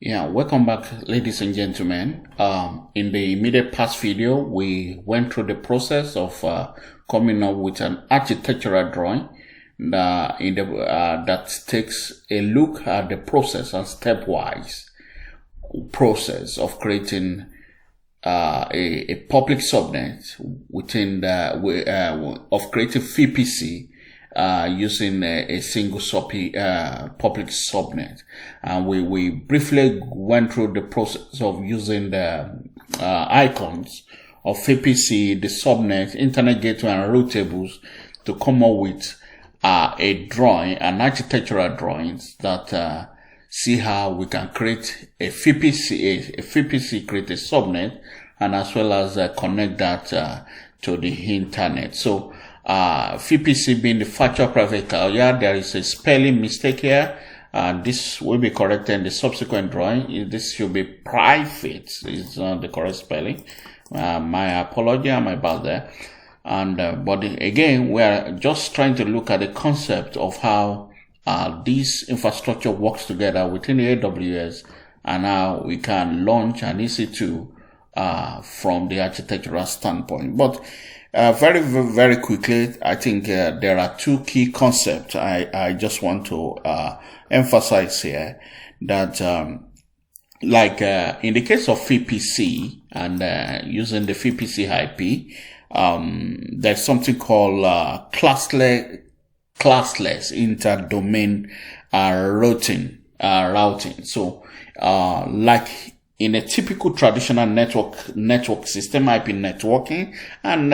Yeah, welcome back, ladies and gentlemen. In the immediate past video, we went through the process of coming up with an architectural drawing that takes a look at the process and stepwise process of creating a public subnet within of creating VPC using a single public subnet. And we briefly went through the process of using the icons of VPC, the subnet, internet gateway, and route tables to come up with a drawing, an architectural drawings that see how we can create a VPC, create a subnet, and as well as connect that to the internet. So VPC being the virtual private cloud, yeah, there is a spelling mistake here. This will be corrected in the subsequent drawing. This should be private. It's not the correct spelling. My apology, I'm about there. And but again, we are just trying to look at the concept of how this infrastructure works together within the AWS, and how we can launch an EC2 from the architectural standpoint. But very, very quickly, I think there are two key concepts I just want to emphasize here. That in the case of VPC and using the VPC IP, there's something called classless inter-domain routing. So like in a typical traditional network system, IP networking, and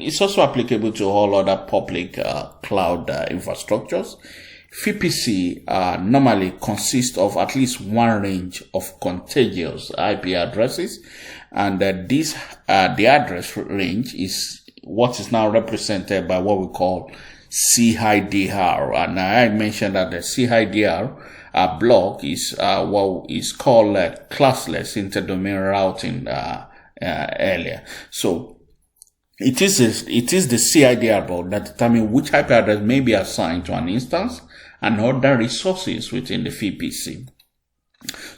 it's also applicable to all other public cloud infrastructures. VPC normally consists of at least one range of contiguous IP addresses, and the address range is what is now represented by what we call CIDR. And I mentioned that the CIDR block is what is called classless interdomain routing earlier. So it is the CIDR block that determines which IP address may be assigned to an instance and other resources within the VPC.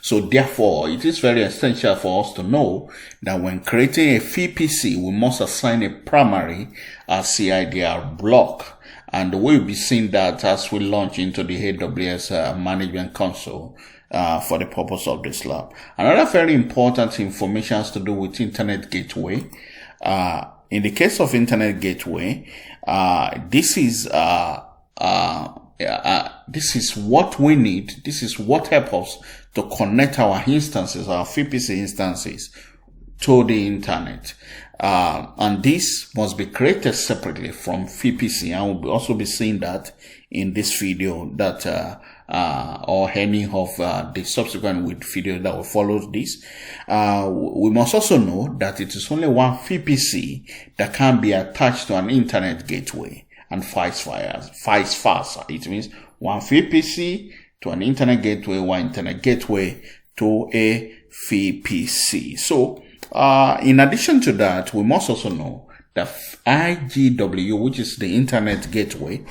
So therefore, it is very essential for us to know that when creating a VPC, we must assign a primary CIDR block. And we'll be seeing that as we launch into the AWS Management Console for the purpose of this lab. Another very important information has to do with Internet Gateway. In the case of Internet Gateway, this is what we need. This is what helps us to connect our instances, our VPC instances, to the internet. And this must be created separately from VPC. And we'll also be seeing that in this video that, or any of the subsequent video that will follow this. We must also know that it is only one VPC that can be attached to an internet gateway, and vice versa. It means one VPC to an internet gateway, one internet gateway to a VPC. So, in addition to that, we must also know that IGW, which is the internet gateway,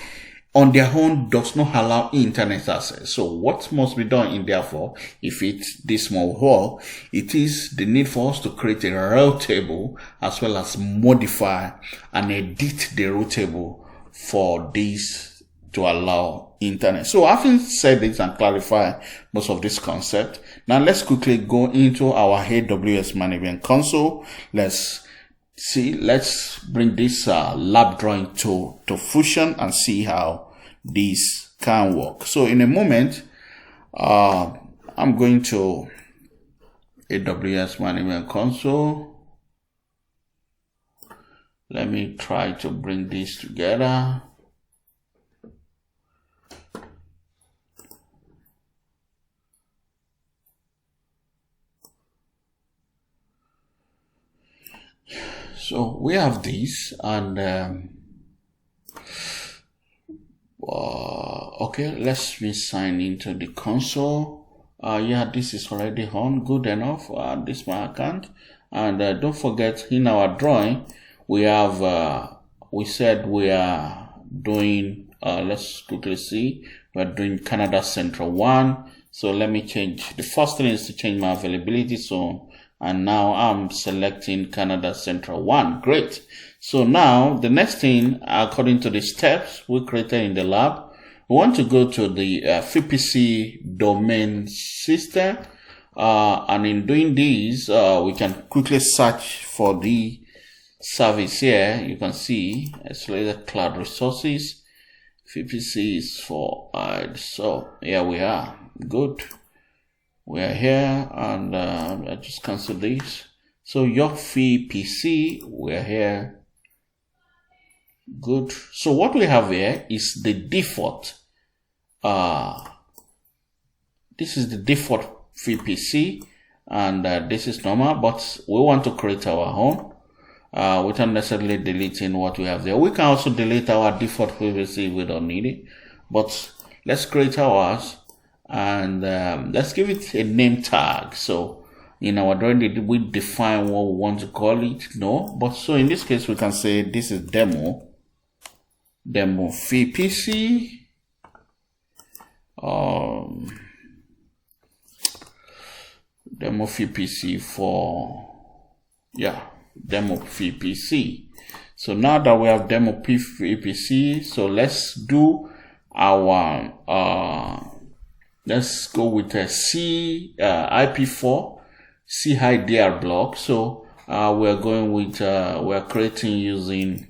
on their own does not allow internet access. So what must be done in therefore, if it's this small hole, it is the need for us to create a route table as well as modify and edit the route table for this to allow internet. So having said this and clarify most of this concept, now let's quickly go into our AWS Management Console. Let's bring this lab drawing to Fusion and see how this can work. So in a moment, I'm going to AWS Management Console. Let me try to bring this together. So we have this, and okay, let's sign into the console. Yeah, this is already on, good enough. This is my account, and don't forget, in our drawing we have we said we are doing let's quickly see, we're doing Canada Central 1, So let me change. The first thing is to change my availability zone. And now I'm selecting Canada Central 1. Great. So now the next thing, according to the steps we created in the lab, we want to go to the VPC domain system. And in doing this, we can quickly search for the service here. You can see Ekascloud cloud resources. VPC is for so here we are. Good. We are here, and I just cancel this. So your VPC, we're here. Good. So what we have here is the default. This is the default VPC, and this is normal, but we want to create our own without necessarily deleting what we have there. We can also delete our default VPC if we don't need it, but let's create ours, and let's give it a name tag. So in our drawing, did we define what we want to call it? No, but so in this case we can say this is demo VPC. Demo VPC for, demo VPC. So now that we have demo VPC, so let's do our, let's go with a IP4 CIDR block. So we're going with, we're creating using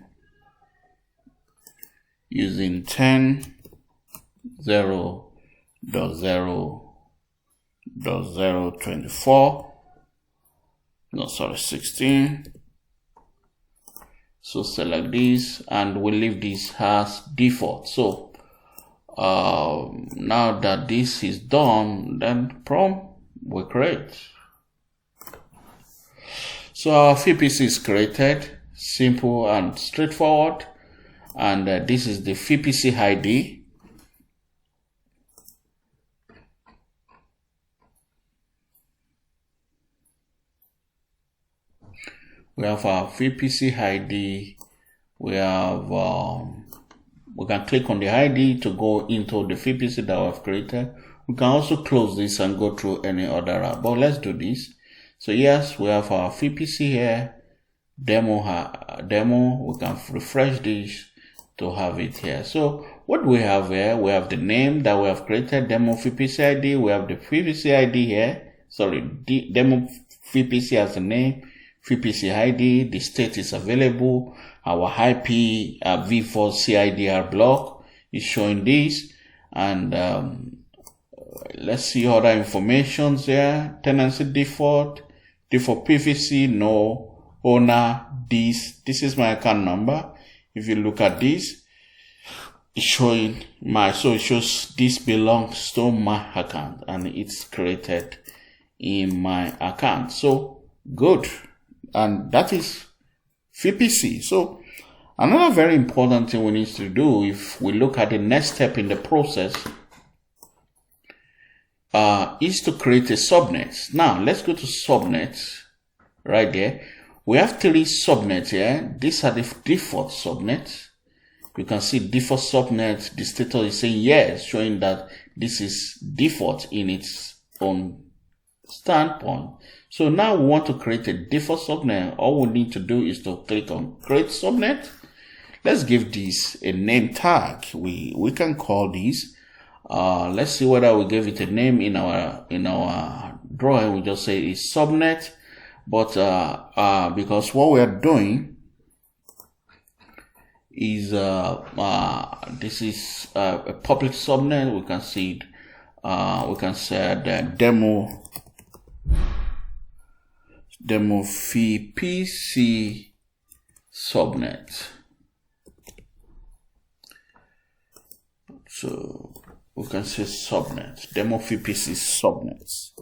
10.0.0.024, no, sorry, 16. So select this, and we'll leave this as default. So now that this is done, then prompt we create. So our VPC is created, simple and straightforward, and this is the VPC ID. We have our VPC ID. We have, we can click on the ID to go into the VPC that we've created. We can also close this and go through any other route, but let's do this. So yes, we have our VPC here, demo. We can refresh this to have it here. So what we have here, we have the name that we have created, demo VPC ID. We have the VPC ID here. Sorry, demo VPC as the name. VPC ID, the state is available, our IP v4 CIDR block is showing this, and let's see other information there. Tenancy default PVC, no, owner, this is my account number. If you look at this, it's showing so it shows this belongs to my account, and it's created in my account. So good. And that is VPC. So another very important thing we need to do, if we look at the next step in the process, is to create a subnet. Now let's go to subnet right there. We have 3 subnets here. These are the default subnets. You can see default subnet, the status is saying yes, showing that this is default in its own standpoint. So now we want to create a default subnet. All we need to do is to click on create subnet. Let's give this a name tag. We can call this. Let's see whether we give it a name in our drawing. We just say it's subnet. But because what we are doing is this is a public subnet. We can see it. We can say the demo VPC subnet. So we can say subnet, demo VPC subnets,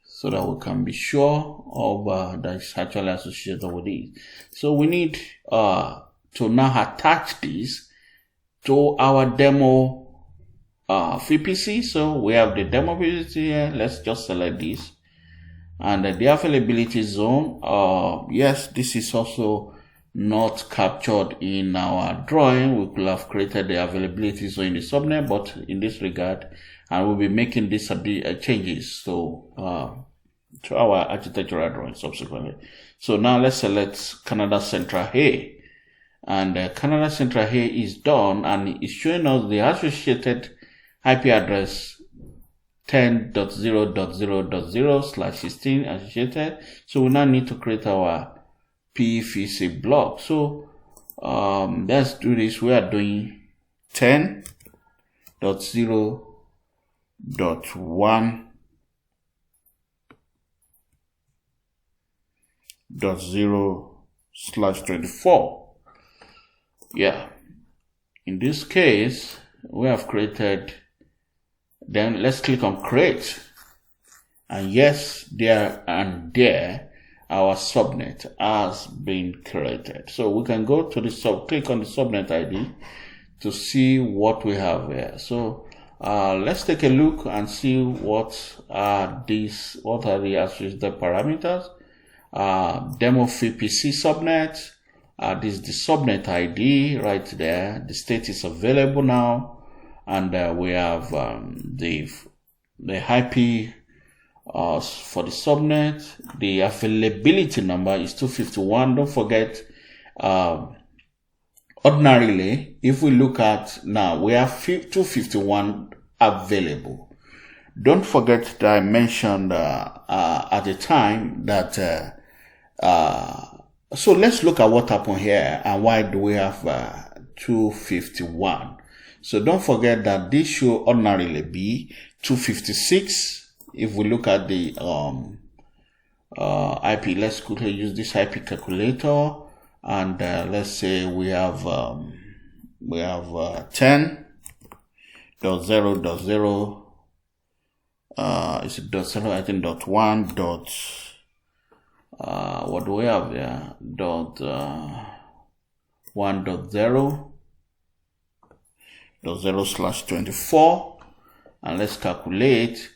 so that we can be sure of that it's actually associated with it. So we need to now attach this to our demo VPC. So we have the demo VPC here. Let's just select this. And the availability zone, yes, this is also not captured in our drawing. We could have created the availability zone in the subnet, but in this regard, and we'll be making these changes to our architectural drawing subsequently. So now let's select Canada Central here. And Canada Central here is done, and it's showing us the associated IP address 10.0.0.0/16 associated. So we now need to create our VPC block. So let's do this. We are doing 10.0.1.0/24. Yeah, in this case we have created. Then let's click on create, and yes, there our subnet has been created. So we can go to the click on the subnet ID to see what we have here. So let's take a look and see what are the associated parameters. Demo VPC subnet. This is the subnet ID right there. The state is available now, and we have the IP for the subnet. The availability number is 251. Don't forget, ordinarily, if we look at now, we have 251 available. Don't forget that I mentioned at the time that so let's look at what happened here and why do we have 251. So don't forget that this should ordinarily be 256. If we look at the IP, let's quickly use this IP calculator, and let's say we have 10.0.0 is it .0? I think .1 dot what do we have there? .1.0.0/24, and let's calculate.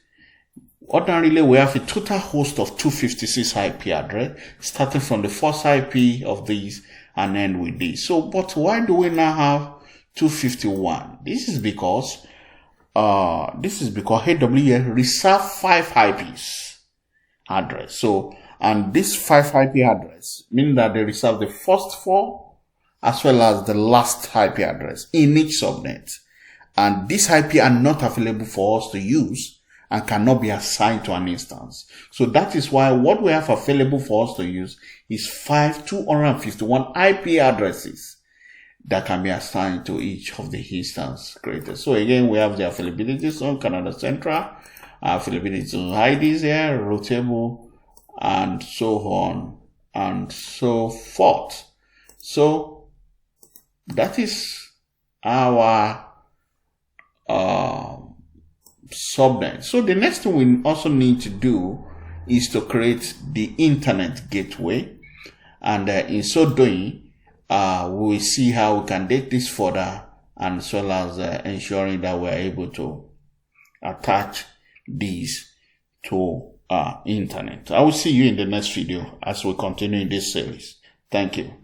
Ordinarily, we have a total host of 256 IP address, starting from the first IP of these and end with this. So, but why do we now have 251? This is because AWS reserve 5 IPs address. So, and this 5 IP address mean that they reserve the first 4 as well as the last IP address in each subnet. And these IP are not available for us to use and cannot be assigned to an instance. So that is why what we have available for us to use is 251 IP addresses that can be assigned to each of the instance created. So again, we have the availability zone, Canada Central, availability zone IDs here, routable, and so on and so forth. So that is our subnet. So the next thing we also need to do is to create the internet gateway, and in so doing, we will see how we can take this further, and as well as ensuring that we are able to attach these to internet. I will see you in the next video as we continue in this series. Thank you.